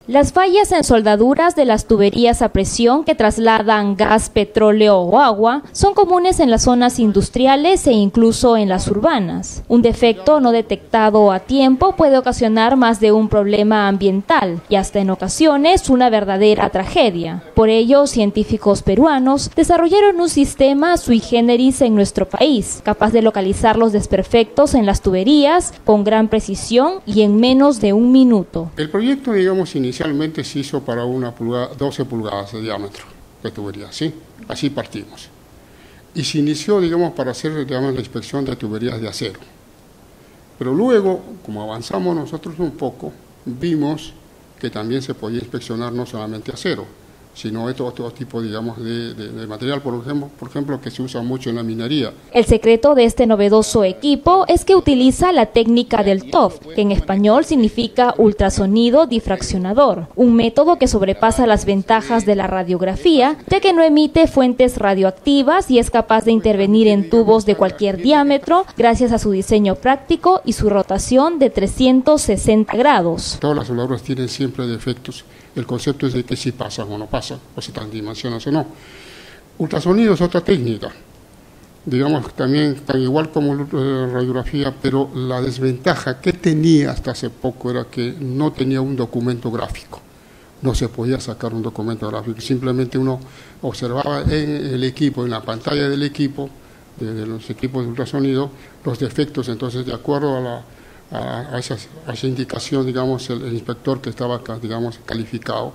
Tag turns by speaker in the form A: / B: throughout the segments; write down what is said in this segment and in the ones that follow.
A: Las fallas en soldaduras de las tuberías a presión que trasladan gas, petróleo o agua son comunes en las zonas industriales e incluso en las urbanas. Un defecto no detectado a tiempo puede ocasionar más de un problema ambiental y hasta en ocasiones una verdadera tragedia. Por ello, científicos peruanos desarrollaron un sistema sui generis en nuestro país, capaz de localizar los desperfectos en las tuberías con gran precisión y en menos de un minuto.
B: El proyecto, inicialmente se hizo para 12 pulgadas de diámetro de tubería, ¿sí? Así partimos. Y se inició, para hacer, la inspección de tuberías de acero. Pero luego, como avanzamos nosotros un poco, vimos que también se podía inspeccionar no solamente acero, sino otro tipo, de material, por ejemplo, que se usa mucho en la minería.
A: El secreto de este novedoso equipo es que utiliza la técnica del TOF, que en español significa ultrasonido difraccionador, un método que sobrepasa las ventajas de la radiografía, ya que no emite fuentes radioactivas y es capaz de intervenir en tubos de cualquier diámetro gracias a su diseño práctico y su rotación de 360 grados.
B: Todas las soldaduras tienen siempre defectos. El concepto es de que si pasan o no pasan, o si están dimensionadas o no. Ultrasonido es otra técnica, también tan igual como la radiografía, pero la desventaja que tenía hasta hace poco era que no tenía un documento gráfico. No se podía sacar un documento gráfico, simplemente uno observaba en el equipo, en la pantalla del equipo, de los equipos de ultrasonido, los defectos. Entonces, de acuerdo a esa indicación, el inspector que estaba, calificado,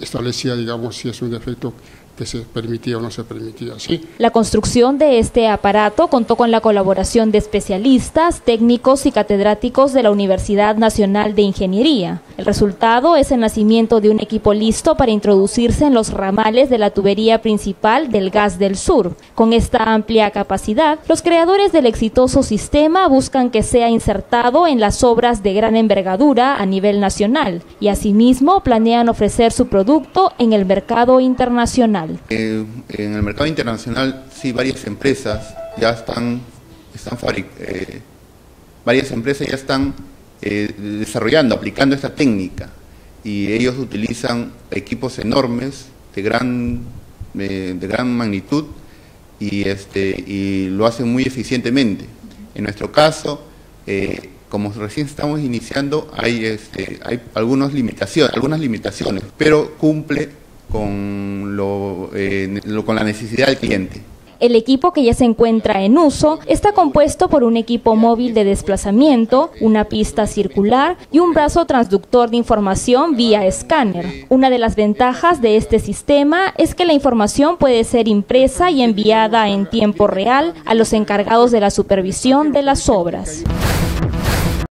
B: establecía, si es un defecto que se permitía o no se permitía, ¿sí?
A: La construcción de este aparato contó con la colaboración de especialistas, técnicos y catedráticos de la Universidad Nacional de Ingeniería. El resultado es el nacimiento de un equipo listo para introducirse en los ramales de la tubería principal del Gas del Sur. Con esta amplia capacidad, los creadores del exitoso sistema buscan que sea insertado en las obras de gran envergadura a nivel nacional y asimismo planean ofrecer su producto en el mercado internacional.
C: En el mercado internacional, sí, varias empresas ya están desarrollando, aplicando esta técnica, y ellos utilizan equipos enormes de gran magnitud y lo hacen muy eficientemente. En nuestro caso, como recién estamos iniciando, hay algunas limitaciones, pero cumple con la necesidad del cliente.
A: El equipo, que ya se encuentra en uso, está compuesto por un equipo móvil de desplazamiento, una pista circular y un brazo transductor de información vía escáner. Una de las ventajas de este sistema es que la información puede ser impresa y enviada en tiempo real a los encargados de la supervisión de las obras.